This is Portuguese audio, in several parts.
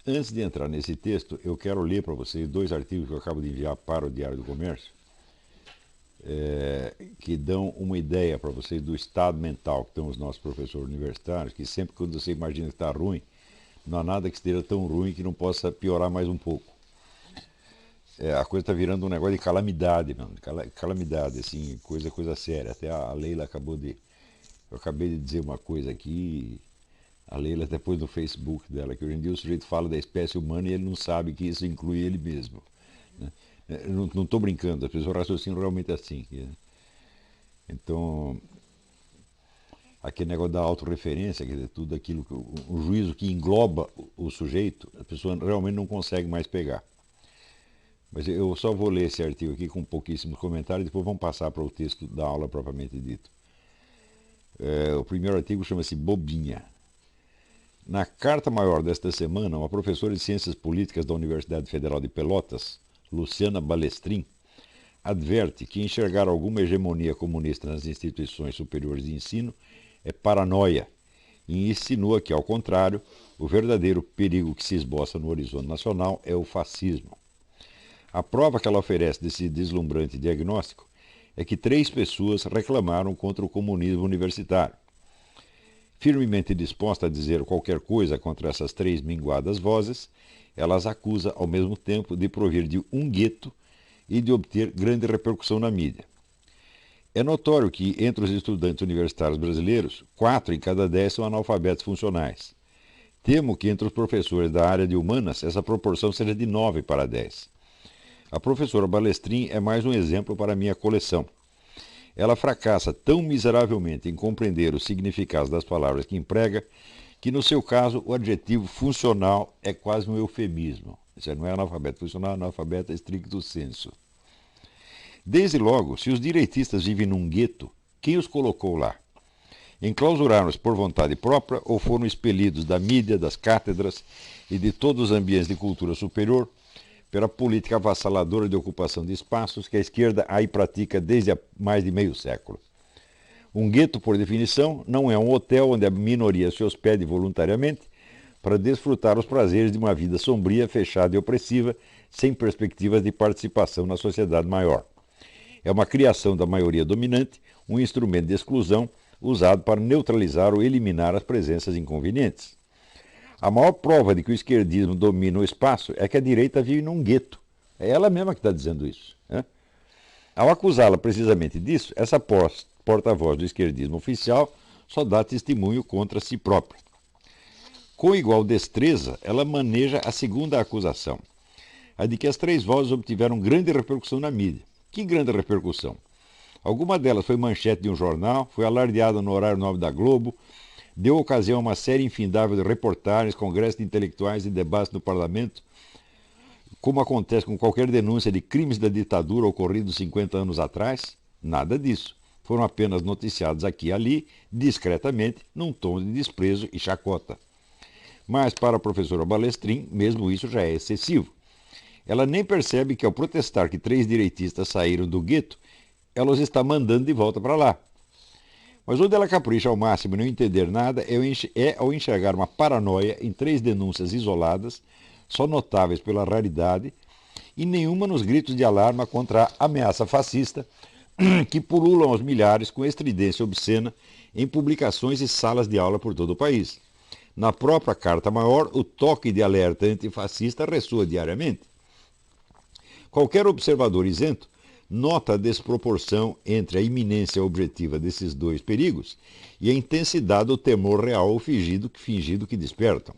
Antes de entrar nesse texto, eu quero ler para vocês dois artigos que eu acabo de enviar para o Diário do Comércio, que dão uma ideia para vocês do estado mental que estão os nossos professores universitários, que sempre quando você imagina que está ruim, não há nada que esteja tão ruim que não possa piorar mais um pouco. A coisa está virando um negócio de calamidade, mano. Calamidade, assim, coisa séria. Até a Leila acabou de. Eu acabei de dizer uma coisa aqui. A Leila depois no Facebook dela, que hoje em dia o sujeito fala da espécie humana e ele não sabe que isso inclui ele mesmo. Né? Não estou brincando, as pessoas raciocinam realmente assim. Então, aquele negócio da autorreferência, quer dizer, tudo aquilo, o juízo que engloba o sujeito, a pessoa realmente não consegue mais pegar. Mas eu só vou ler esse artigo aqui com pouquíssimos comentários, depois vamos passar para o texto da aula propriamente dito. O primeiro artigo chama-se Bobinha. Na carta maior desta semana, uma professora de Ciências Políticas da Universidade Federal de Pelotas, Luciana Balestrin, adverte que enxergar alguma hegemonia comunista nas instituições superiores de ensino é paranoia e insinua que, ao contrário, o verdadeiro perigo que se esboça no horizonte nacional é o fascismo. A prova que ela oferece desse deslumbrante diagnóstico é que 3 pessoas reclamaram contra o comunismo universitário. Firmemente disposta a dizer qualquer coisa contra essas 3 minguadas vozes, ela as acusa ao mesmo tempo de provir de um gueto e de obter grande repercussão na mídia. É notório que, entre os estudantes universitários brasileiros, 4 em cada 10 são analfabetos funcionais. Temo que entre os professores da área de humanas essa proporção seja de 9 para 10. A professora Balestrin é mais um exemplo para a minha coleção. Ela fracassa tão miseravelmente em compreender os significados das palavras que emprega, que no seu caso o adjetivo funcional é quase um eufemismo. Isso não é analfabeto funcional, é analfabeto stricto sensu. Desde logo, se os direitistas vivem num gueto, quem os colocou lá? Enclausuraram-se por vontade própria ou foram expelidos da mídia, das cátedras e de todos os ambientes de cultura superior pela política avassaladora de ocupação de espaços que a esquerda aí pratica desde há mais de meio século. Um gueto, por definição, não é um hotel onde a minoria se hospede voluntariamente para desfrutar os prazeres de uma vida sombria, fechada e opressiva, sem perspectivas de participação na sociedade maior. É uma criação da maioria dominante, um instrumento de exclusão usado para neutralizar ou eliminar as presenças inconvenientes. A maior prova de que o esquerdismo domina o espaço é que a direita vive num gueto. É ela mesma que está dizendo isso. Né? Ao acusá-la precisamente disso, essa porta-voz do esquerdismo oficial só dá testemunho contra si própria. Com igual destreza, ela maneja a segunda acusação, a de que as 3 vozes obtiveram grande repercussão na mídia. Que grande repercussão? Alguma delas foi manchete de um jornal, foi alardeada no horário 9 da Globo, deu ocasião a uma série infindável de reportagens, congressos de intelectuais e debates no parlamento, como acontece com qualquer denúncia de crimes da ditadura ocorridos 50 anos atrás. Nada disso. Foram apenas noticiados aqui e ali, discretamente, num tom de desprezo e chacota. Mas para a professora Balestrin, mesmo isso já é excessivo. Ela nem percebe que ao protestar que 3 direitistas saíram do gueto, ela os está mandando de volta para lá. Mas onde ela capricha ao máximo e não entender nada é ao enxergar uma paranoia em 3 denúncias isoladas, só notáveis pela raridade, e nenhuma nos gritos de alarma contra a ameaça fascista que pululam aos milhares com estridência obscena em publicações e salas de aula por todo o país. Na própria Carta Maior, o toque de alerta antifascista ressoa diariamente. Qualquer observador isento nota a desproporção entre a iminência objetiva desses 2 perigos e a intensidade do temor real ou fingido que despertam.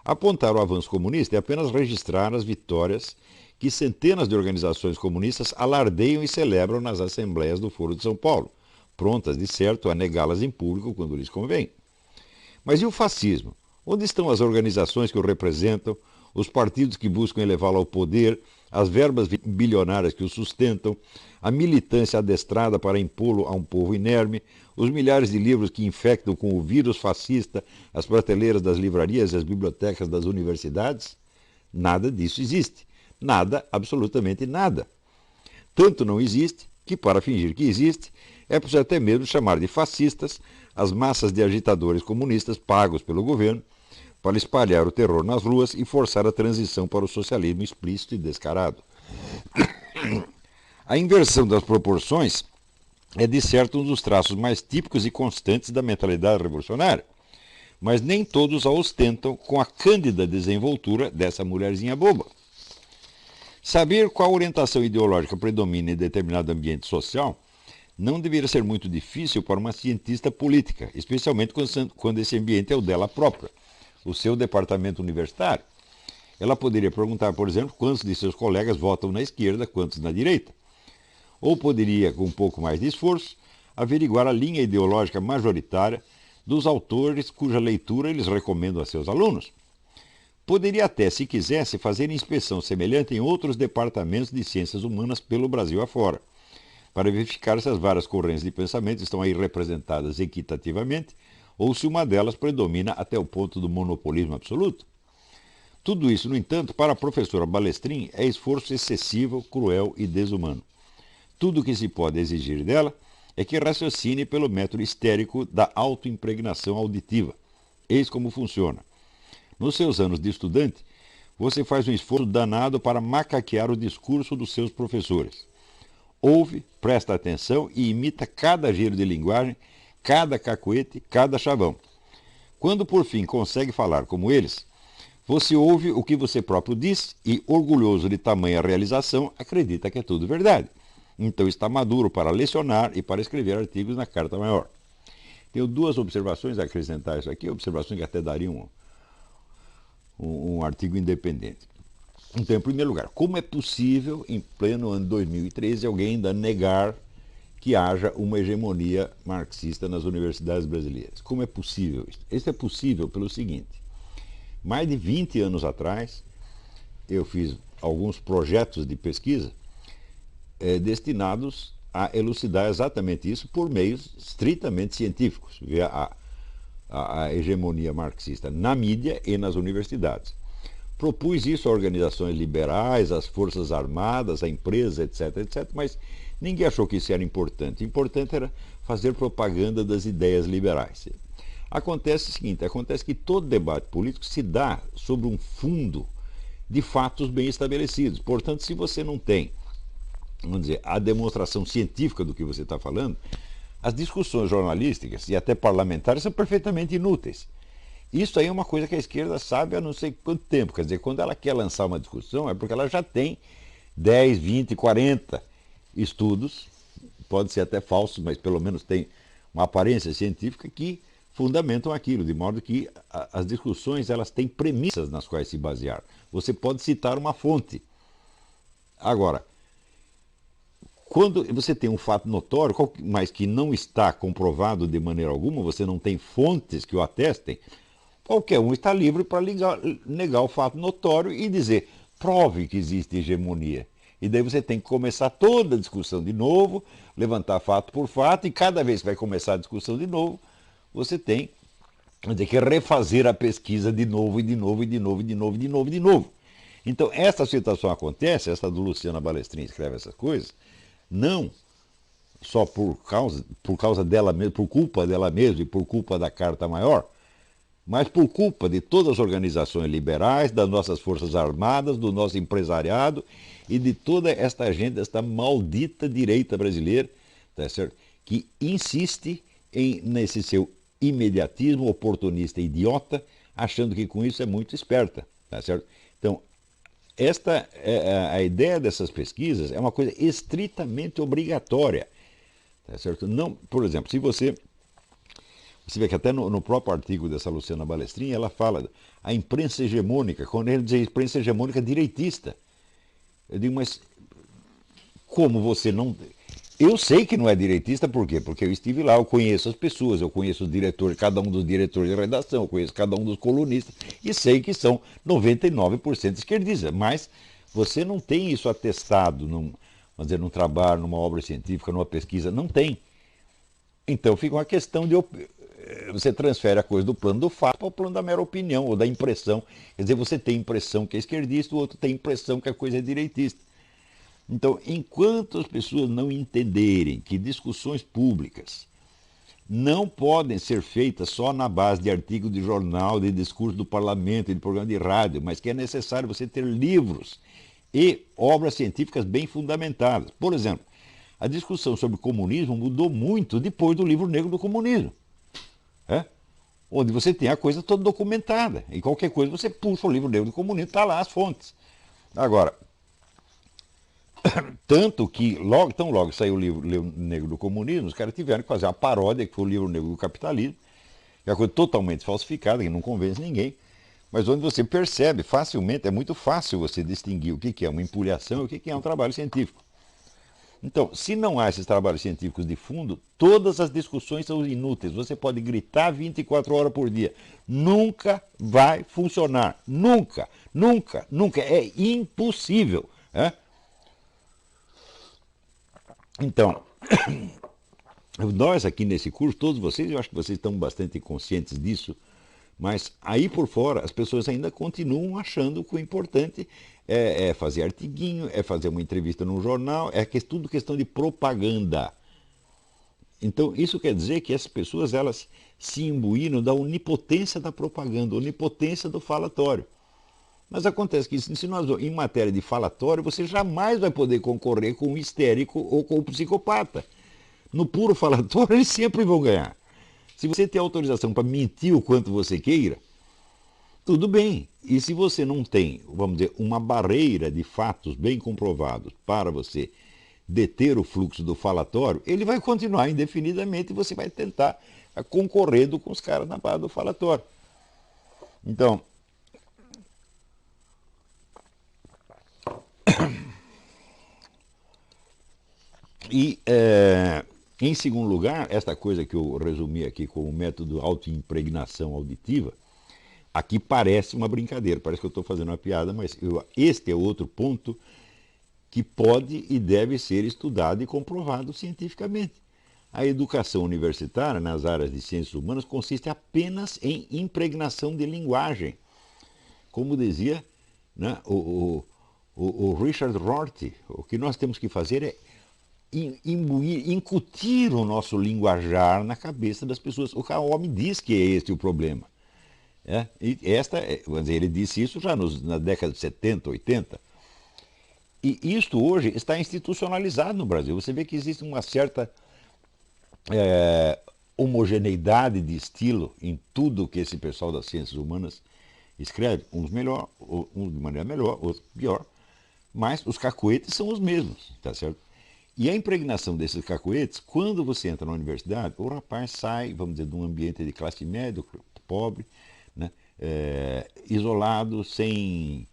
Apontar o avanço comunista é apenas registrar as vitórias que centenas de organizações comunistas alardeiam e celebram nas assembleias do Foro de São Paulo, prontas, de certo, a negá-las em público quando lhes convém. Mas e o fascismo? Onde estão as organizações que o representam, os partidos que buscam elevá-lo ao poder, as verbas bilionárias que o sustentam, a militância adestrada para impô-lo a um povo inerme, os milhares de livros que infectam com o vírus fascista as prateleiras das livrarias e as bibliotecas das universidades? Nada disso existe. Nada, absolutamente nada. Tanto não existe que, para fingir que existe, é preciso até mesmo chamar de fascistas as massas de agitadores comunistas pagos pelo governo para espalhar o terror nas ruas e forçar a transição para o socialismo explícito e descarado. A inversão das proporções é, de certo, um dos traços mais típicos e constantes da mentalidade revolucionária, mas nem todos a ostentam com a cândida desenvoltura dessa mulherzinha boba. Saber qual orientação ideológica predomina em determinado ambiente social não deveria ser muito difícil para uma cientista política, especialmente quando esse ambiente é o dela própria, o seu departamento universitário. Ela poderia perguntar, por exemplo, quantos de seus colegas votam na esquerda, quantos na direita. Ou poderia, com um pouco mais de esforço, averiguar a linha ideológica majoritária dos autores cuja leitura eles recomendam a seus alunos. Poderia até, se quisesse, fazer inspeção semelhante em outros departamentos de ciências humanas pelo Brasil afora, para verificar se as várias correntes de pensamento estão aí representadas equitativamente ou se uma delas predomina até o ponto do monopolismo absoluto. Tudo isso, no entanto, para a professora Balestrin é esforço excessivo, cruel e desumano. Tudo o que se pode exigir dela é que raciocine pelo método histérico da autoimpregnação auditiva. Eis como funciona. Nos seus anos de estudante, você faz um esforço danado para macaquear o discurso dos seus professores. Ouve, presta atenção e imita cada giro de linguagem, cada cacuete, cada chavão. Quando por fim consegue falar como eles, você ouve o que você próprio diz e, orgulhoso de tamanha realização, acredita que é tudo verdade. Então está maduro para lecionar e para escrever artigos na Carta Maior. Tenho duas observações a acrescentar isso aqui, observações que até dariam um artigo independente. Então, em primeiro lugar, como é possível, em pleno ano 2013, alguém ainda negar que haja uma hegemonia marxista nas universidades brasileiras? Como é possível isso? Isso é possível pelo seguinte: mais de 20 anos atrás, eu fiz alguns projetos de pesquisa destinados a elucidar exatamente isso por meios estritamente científicos, ver a hegemonia marxista na mídia e nas universidades. Propus isso a organizações liberais, às forças armadas, a empresas, etc., mas ninguém achou que isso era importante. O importante era fazer propaganda das ideias liberais. Acontece o seguinte, acontece que todo debate político se dá sobre um fundo de fatos bem estabelecidos. Portanto, se você não tem, vamos dizer, a demonstração científica do que você está falando, as discussões jornalísticas e até parlamentares são perfeitamente inúteis. Isso aí é uma coisa que a esquerda sabe há não sei quanto tempo. Quer dizer, quando ela quer lançar uma discussão, é porque ela já tem 10, 20, 40 estudos, pode ser até falsos, mas pelo menos tem uma aparência científica que fundamentam aquilo, de modo que as discussões elas têm premissas nas quais se basear. Você pode citar uma fonte. Agora, quando você tem um fato notório, mas que não está comprovado de maneira alguma, você não tem fontes que o atestem, qualquer um está livre para negar o fato notório e dizer, prove que existe hegemonia. E daí você tem que começar toda a discussão de novo, levantar fato por fato, e cada vez que vai começar a discussão de novo, você tem que refazer a pesquisa de novo, e de novo, e de novo, e de novo, e de novo, e de novo. Então, essa situação acontece, essa do Luciana Balestrin escreve essas coisas, não só por causa dela mesma, por culpa dela mesma e por culpa da Carta Maior, mas por culpa de todas as organizações liberais, das nossas forças armadas, do nosso empresariado e de toda esta gente, esta maldita direita brasileira, tá certo? Que insiste nesse seu imediatismo oportunista e idiota, achando que com isso é muito esperta, tá certo? Então, a ideia dessas pesquisas é uma coisa estritamente obrigatória, tá certo? Não, por exemplo, se você vê que até no próprio artigo dessa Luciana Balestrin, ela fala a imprensa hegemônica, quando ele diz imprensa hegemônica direitista. Eu digo, mas como você não... Eu sei que não é direitista, por quê? Porque eu estive lá, eu conheço as pessoas, eu conheço os diretores, cada um dos diretores de redação, eu conheço cada um dos colunistas e sei que são 99% esquerdistas, mas você não tem isso atestado vamos dizer, num trabalho, numa obra científica, numa pesquisa, não tem. Então fica uma questão de... Você transfere a coisa do plano do fato para o plano da mera opinião ou da impressão. Quer dizer, você tem impressão que é esquerdista, o outro tem impressão que a coisa é direitista. Então, enquanto as pessoas não entenderem que discussões públicas não podem ser feitas só na base de artigos de jornal, de discurso do parlamento, de programa de rádio, mas que é necessário você ter livros e obras científicas bem fundamentadas. Por exemplo, a discussão sobre comunismo mudou muito depois do livro negro do comunismo, onde você tem a coisa toda documentada. E qualquer coisa você puxa o livro negro do comunismo, está lá as fontes. Agora, tanto que tão logo saiu o livro negro do comunismo, os caras tiveram que fazer uma paródia, que foi o livro negro do capitalismo, que é uma coisa totalmente falsificada, que não convence ninguém, mas onde você percebe facilmente, é muito fácil você distinguir o que é uma empulhação e o que é um trabalho científico. Então, se não há esses trabalhos científicos de fundo, todas as discussões são inúteis. Você pode gritar 24 horas por dia. Nunca vai funcionar. Nunca, nunca, nunca. É impossível. Então, nós aqui nesse curso, todos vocês, eu acho que vocês estão bastante conscientes disso, mas aí por fora as pessoas ainda continuam achando que o importante é fazer artiguinho, é fazer uma entrevista num jornal, tudo questão de propaganda. Então isso quer dizer que as pessoas elas se imbuíram da onipotência da propaganda, onipotência do falatório. Mas acontece que se nós, em matéria de falatório, você jamais vai poder concorrer com o histérico ou com o psicopata. No puro falatório eles sempre vão ganhar. Se você tem autorização para mentir o quanto você queira, tudo bem. E se você não tem, vamos dizer, uma barreira de fatos bem comprovados para você deter o fluxo do falatório, ele vai continuar indefinidamente e você vai tentar concorrer com os caras na base do falatório. Então, em segundo lugar, esta coisa que eu resumi aqui com o método autoimpregnação auditiva, aqui parece uma brincadeira, parece que eu estou fazendo uma piada, mas este é outro ponto que pode e deve ser estudado e comprovado cientificamente. A educação universitária nas áreas de ciências humanas consiste apenas em impregnação de linguagem. Como dizia, né, o Richard Rorty, o que nós temos que fazer é imbuir, incutir o nosso linguajar na cabeça das pessoas. O Kaomi diz que é este o problema. E ele disse isso já na década de 70, 80. E isto hoje está institucionalizado no Brasil. Você vê que existe uma certa homogeneidade de estilo em tudo que esse pessoal das ciências humanas escreve. Uns melhor, uns de maneira melhor, outros pior. Mas os cacoetes são os mesmos, tá certo? E a impregnação desses cacoetes, quando você entra na universidade, o rapaz sai, vamos dizer, de um ambiente de classe média, pobre, né, isolado, sem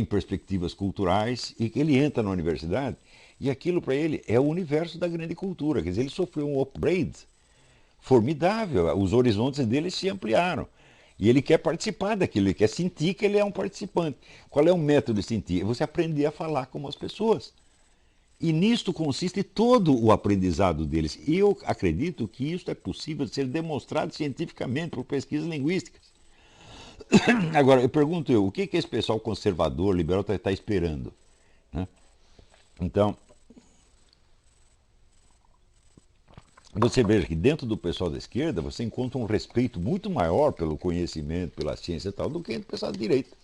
perspectivas culturais, e ele entra na universidade, e aquilo para ele é o universo da grande cultura. Quer dizer, ele sofreu um upgrade formidável, os horizontes dele se ampliaram. E ele quer participar daquilo, ele quer sentir que ele é um participante. Qual é o método de sentir? É você aprender a falar como as pessoas. E nisto consiste todo o aprendizado deles. E eu acredito que isso é possível de ser demonstrado cientificamente por pesquisas linguísticas. Agora, eu pergunto o que esse pessoal conservador, liberal, está esperando? Então, você veja que dentro do pessoal da esquerda você encontra um respeito muito maior pelo conhecimento, pela ciência e tal, do que entre o pessoal da direita.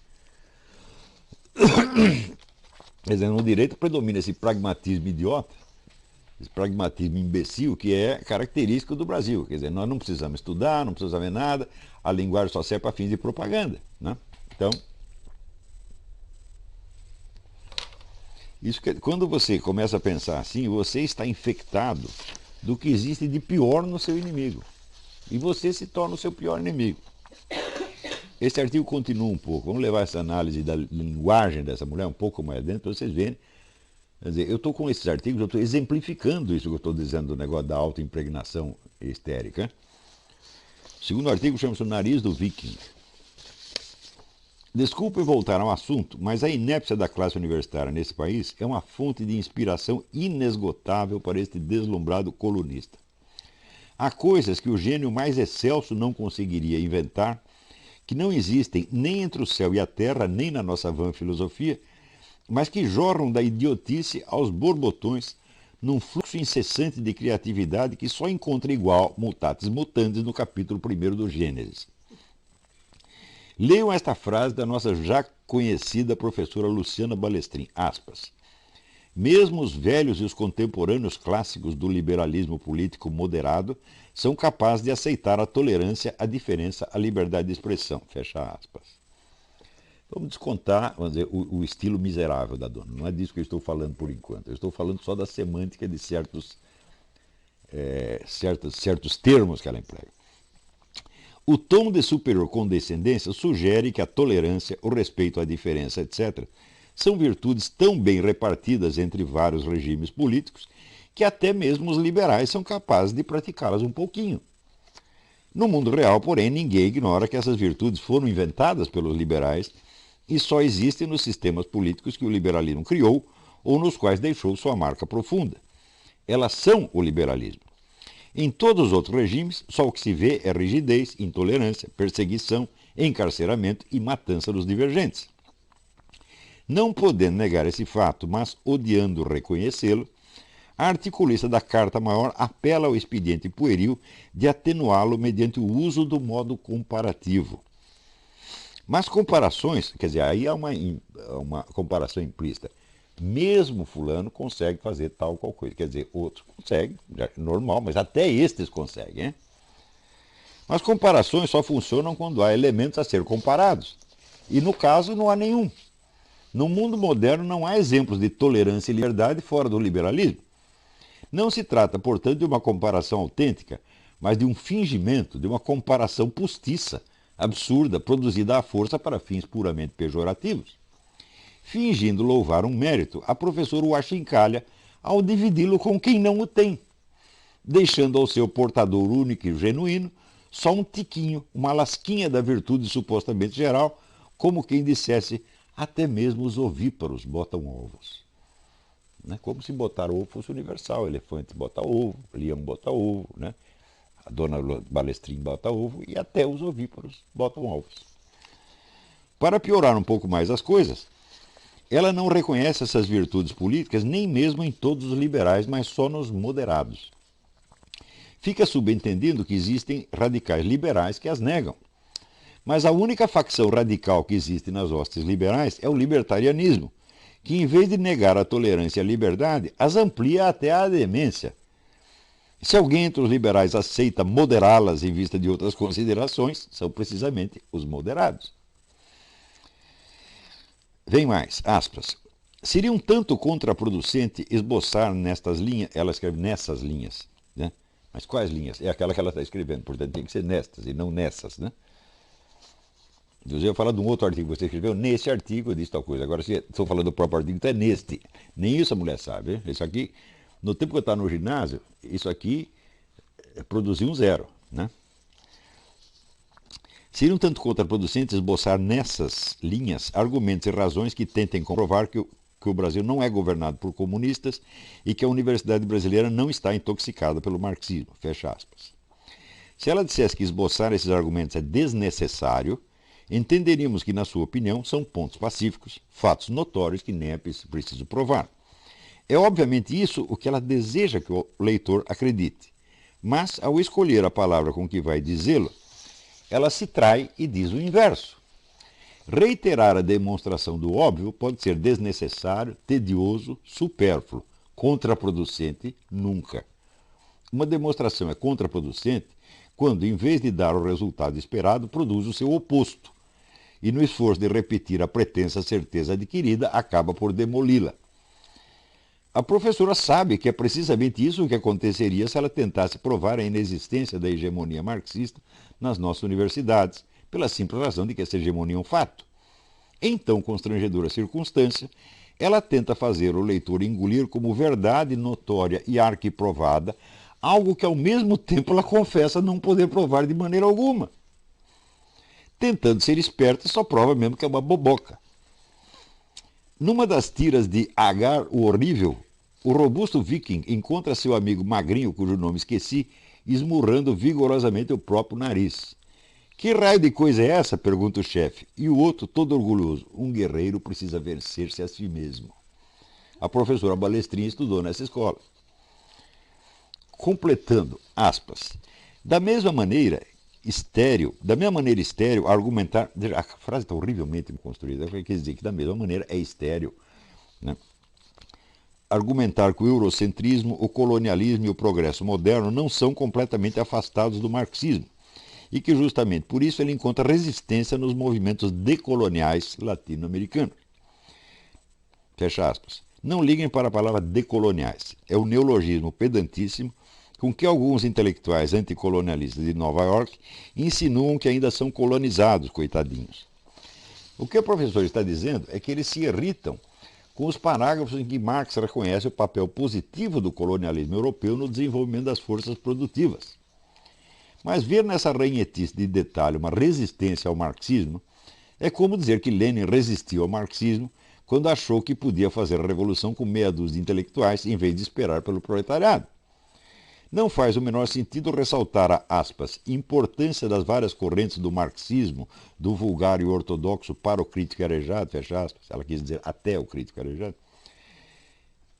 Quer dizer, no direito predomina esse pragmatismo idiota, esse pragmatismo imbecil que é característico do Brasil. Quer dizer, nós não precisamos estudar, não precisamos ver nada, a linguagem só serve para fins de propaganda. Então, quando você começa a pensar assim, você está infectado do que existe de pior no seu inimigo. E você se torna o seu pior inimigo. Esse artigo continua um pouco. Vamos levar essa análise da linguagem dessa mulher um pouco mais dentro para vocês verem. Quer dizer, eu estou com esses artigos, eu estou exemplificando isso que eu estou dizendo do negócio da autoimpregnação histérica. O segundo artigo chama-se O Nariz do Viking. Desculpe voltar ao assunto, mas a inépcia da classe universitária nesse país é uma fonte de inspiração inesgotável para este deslumbrado colunista. Há coisas que o gênio mais excelso não conseguiria inventar, que não existem nem entre o céu e a terra, nem na nossa vã filosofia, mas que jorram da idiotice aos borbotões num fluxo incessante de criatividade que só encontra igual, mutatis mutandis, no capítulo 1º do Gênesis. Leiam esta frase da nossa já conhecida professora Luciana Balestrin, aspas. Mesmo os velhos e os contemporâneos clássicos do liberalismo político moderado são capazes de aceitar a tolerância, a diferença, a liberdade de expressão. Fecha aspas. Vamos descontar, vamos dizer, o estilo miserável da dona. Não é disso que eu estou falando por enquanto. Eu estou falando só da semântica de certos termos que ela emprega. O tom de superior condescendência sugere que a tolerância, o respeito à diferença, etc., são virtudes tão bem repartidas entre vários regimes políticos que até mesmo os liberais são capazes de praticá-las um pouquinho. No mundo real, porém, ninguém ignora que essas virtudes foram inventadas pelos liberais e só existem nos sistemas políticos que o liberalismo criou ou nos quais deixou sua marca profunda. Elas são o liberalismo. Em todos os outros regimes, só o que se vê é rigidez, intolerância, perseguição, encarceramento e matança dos divergentes. Não podendo negar esse fato, mas odiando reconhecê-lo, a articulista da Carta Maior apela ao expediente pueril de atenuá-lo mediante o uso do modo comparativo. Mas comparações, quer dizer, aí há uma comparação implícita. Mesmo fulano consegue fazer tal qual coisa. Quer dizer, outros conseguem, é normal, mas até estes conseguem. Hein? Mas comparações só funcionam quando há elementos a ser comparados. E no caso não há nenhum. No mundo moderno não há exemplos de tolerância e liberdade fora do liberalismo. Não se trata, portanto, de uma comparação autêntica, mas de um fingimento, de uma comparação postiça, absurda, produzida à força para fins puramente pejorativos. Fingindo louvar um mérito, a professora o achincalha ao dividi-lo com quem não o tem, deixando ao seu portador único e genuíno só um tiquinho, uma lasquinha da virtude supostamente geral, como quem dissesse, até mesmo os ovíparos botam ovos. Né? Como se botar ovo fosse universal, elefante bota ovo, leão bota ovo, né? A dona Balestrin bota ovo e até os ovíparos botam ovos. Para piorar um pouco mais as coisas, ela não reconhece essas virtudes políticas nem mesmo em todos os liberais, mas só nos moderados. Fica subentendido que existem radicais liberais que as negam. Mas a única facção radical que existe nas hostes liberais é o libertarianismo, que em vez de negar a tolerância e a liberdade, as amplia até à demência. Se alguém entre os liberais aceita moderá-las em vista de outras considerações, são precisamente os moderados. Vem mais, aspas. Seria um tanto contraproducente esboçar nestas linhas, ela escreve nessas linhas, né? Mas quais linhas? É aquela que ela está escrevendo, portanto tem que ser nestas e não nessas, né? Eu ia falar de um outro artigo que você escreveu, nesse artigo eu disse tal coisa. Agora, se estou falando do próprio artigo, então é neste. Nem isso a mulher sabe. Hein? Isso aqui, no tempo que eu estava no ginásio, isso aqui produziu um zero. Né? Seria um tanto contraproducente esboçar nessas linhas argumentos e razões que tentem comprovar que o Brasil não é governado por comunistas e que a universidade brasileira não está intoxicada pelo marxismo. Fecha aspas. Se ela dissesse que esboçar esses argumentos é desnecessário, entenderíamos que, na sua opinião, são pontos pacíficos, fatos notórios que nem é preciso provar. É obviamente isso o que ela deseja que o leitor acredite. Mas, ao escolher a palavra com que vai dizê-lo, ela se trai e diz o inverso. Reiterar a demonstração do óbvio pode ser desnecessário, tedioso, supérfluo, contraproducente, nunca. Uma demonstração é contraproducente quando, em vez de dar o resultado esperado, produz o seu oposto. E no esforço de repetir a pretensa certeza adquirida, acaba por demoli-la. A professora sabe que é precisamente isso que aconteceria se ela tentasse provar a inexistência da hegemonia marxista nas nossas universidades, pela simples razão de que essa hegemonia é um fato. Em tão constrangedora circunstância, ela tenta fazer o leitor engolir como verdade notória e arquiprovada algo que ao mesmo tempo ela confessa não poder provar de maneira alguma. Tentando ser esperta, só prova mesmo que é uma boboca. Numa das tiras de Agar o Horrível, o robusto viking encontra seu amigo magrinho, cujo nome esqueci, esmurrando vigorosamente o próprio nariz. Que raio de coisa é essa? Pergunta o chefe. E o outro, todo orgulhoso. Um guerreiro precisa vencer-se a si mesmo. A professora Balestrin estudou nessa escola. completando, aspas, da mesma maneira estéril, argumentar, a frase está horrivelmente construída, quer dizer que da mesma maneira é estéril, né? Argumentar que o eurocentrismo, o colonialismo e o progresso moderno não são completamente afastados do marxismo e que justamente por isso ele encontra resistência nos movimentos decoloniais latino-americanos. Fecha aspas. Não liguem para a palavra decoloniais. É um neologismo pedantíssimo com que alguns intelectuais anticolonialistas de Nova York insinuam que ainda são colonizados, coitadinhos. O que o professor está dizendo é que eles se irritam com os parágrafos em que Marx reconhece o papel positivo do colonialismo europeu no desenvolvimento das forças produtivas. Mas ver nessa ranhetice de detalhe uma resistência ao marxismo é como dizer que Lenin resistiu ao marxismo quando achou que podia fazer a revolução com meia dúzia de intelectuais em vez de esperar pelo proletariado. Não faz o menor sentido ressaltar a, aspas, importância das várias correntes do marxismo, do vulgar e ortodoxo para o crítico arejado, fecha aspas, ela quis dizer até o crítico arejado,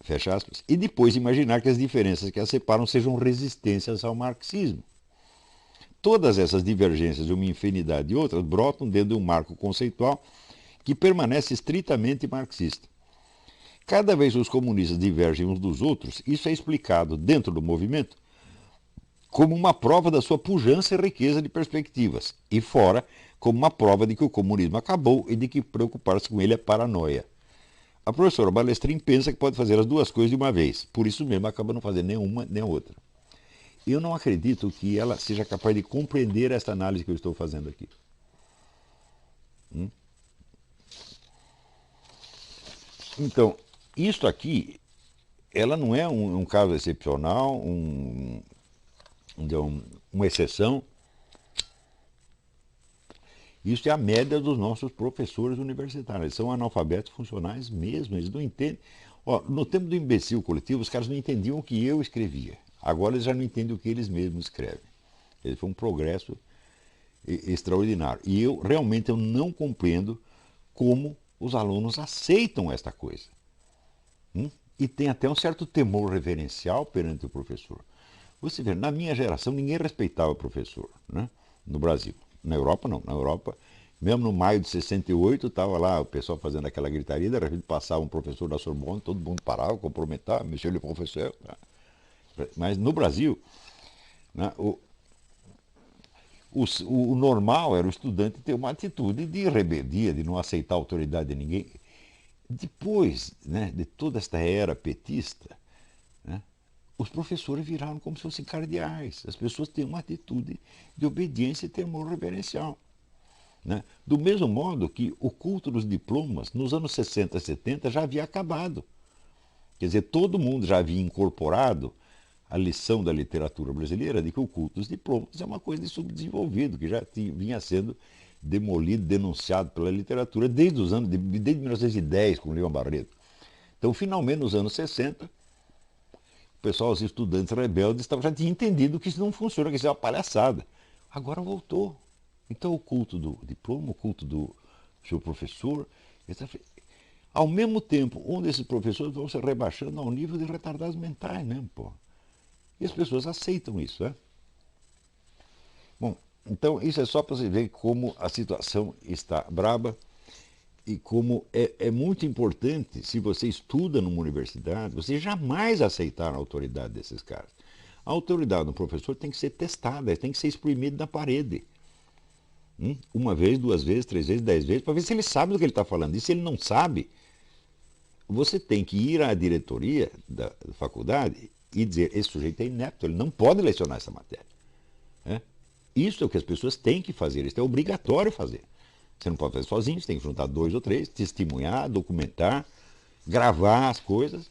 fecha aspas, e depois imaginar que as diferenças que as separam sejam resistências ao marxismo. Todas essas divergências e uma infinidade de outras brotam dentro de um marco conceitual que permanece estritamente marxista. Cada vez que os comunistas divergem uns dos outros, isso é explicado dentro do movimento como uma prova da sua pujança e riqueza de perspectivas, e fora como uma prova de que o comunismo acabou e de que preocupar-se com ele é paranoia. A professora Balestrin pensa que pode fazer as duas coisas de uma vez, por isso mesmo acaba não fazendo nenhuma nem a outra. Eu não acredito que ela seja capaz de compreender esta análise que eu estou fazendo aqui. Então, isto aqui, ela não é um caso excepcional, uma exceção. Isso é a média dos nossos professores universitários. Eles são analfabetos funcionais mesmo, eles não entendem. Ó, no tempo do imbecil coletivo, os caras não entendiam o que eu escrevia. Agora eles já não entendem o que eles mesmos escrevem. Esse foi um progresso extraordinário. E eu realmente não compreendo como os alunos aceitam esta coisa. E tem até um certo temor reverencial perante o professor. Você vê, na minha geração ninguém respeitava o professor, né? No Brasil. Na Europa não. Na Europa, mesmo no maio de 68, estava lá o pessoal fazendo aquela gritaria, de repente passava um professor da Sorbonne, todo mundo parava, cumprimentava, monsieur le professeur. Tá? Mas no Brasil, né, o normal era o estudante ter uma atitude de rebeldia, de não aceitar a autoridade de ninguém. Depois, né, de toda esta era petista, né, os professores viraram como se fossem cardeais. As pessoas têm uma atitude de obediência e temor reverencial. Né? Do mesmo modo que o culto dos diplomas, nos anos 60 e 70, já havia acabado. Quer dizer, todo mundo já havia incorporado a lição da literatura brasileira de que o culto dos diplomas é uma coisa de subdesenvolvido, que já vinha sendo demolido, denunciado pela literatura desde 1910, com Leão Barreto. Então, finalmente, nos anos 60, o pessoal, os estudantes rebeldes, já tinham entendido que isso não funciona, que isso é uma palhaçada. Agora voltou. Então, o culto do diploma, o culto do seu professor, ao mesmo tempo, onde esses professores vão se rebaixando ao nível de retardados mentais mesmo, pô. E as pessoas aceitam isso, né? Bom, então isso é só para você ver como a situação está braba e como é muito importante, se você estuda numa universidade, você jamais aceitar a autoridade desses caras. A autoridade do professor tem que ser testada, tem que ser exprimida na parede. Uma vez, duas vezes, 3 vezes, 10 vezes, para ver se ele sabe do que ele está falando. E se ele não sabe, você tem que ir à diretoria da faculdade e dizer, esse sujeito é inepto, ele não pode lecionar essa matéria. Isso é o que as pessoas têm que fazer, isso é obrigatório fazer. Você não pode fazer sozinho, você tem que juntar 2 ou 3, testemunhar, documentar, gravar as coisas.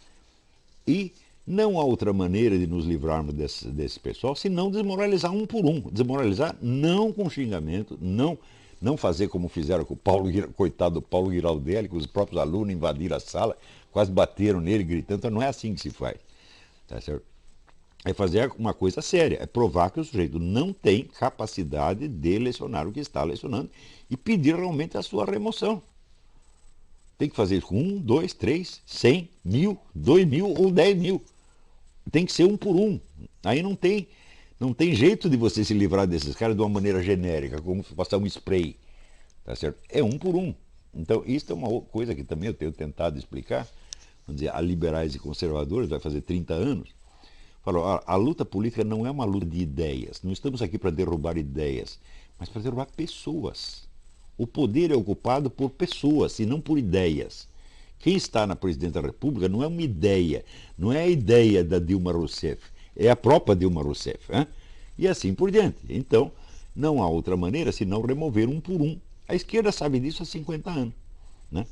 E não há outra maneira de nos livrarmos desse pessoal, senão desmoralizar um por um. Desmoralizar não com xingamento, não fazer como fizeram com o Paulo, coitado do Paulo Giraldelli, que os próprios alunos invadiram a sala, quase bateram nele gritando. Então não é assim que se faz. Tá certo? É fazer uma coisa séria, é provar que o sujeito não tem capacidade de lecionar o que está lecionando e pedir realmente a sua remoção. Tem que fazer isso com 1, 2, 3, 100, 1000, 2000 ou 10.000. Tem que ser um por um. Aí não tem jeito de você se livrar desses caras de uma maneira genérica, como passar um spray. Tá certo? É um por um. Então, isso é uma coisa que também eu tenho tentado explicar, vamos dizer, a liberais e conservadores, vai fazer 30 anos. Falou, a luta política não é uma luta de ideias. Não estamos aqui para derrubar ideias, mas para derrubar pessoas. O poder é ocupado por pessoas e não por ideias. Quem está na presidência da República não é uma ideia, não é a ideia da Dilma Rousseff, é a própria Dilma Rousseff. Hein? E assim por diante. Então, não há outra maneira senão remover um por um. A esquerda sabe disso há 50 anos. Né?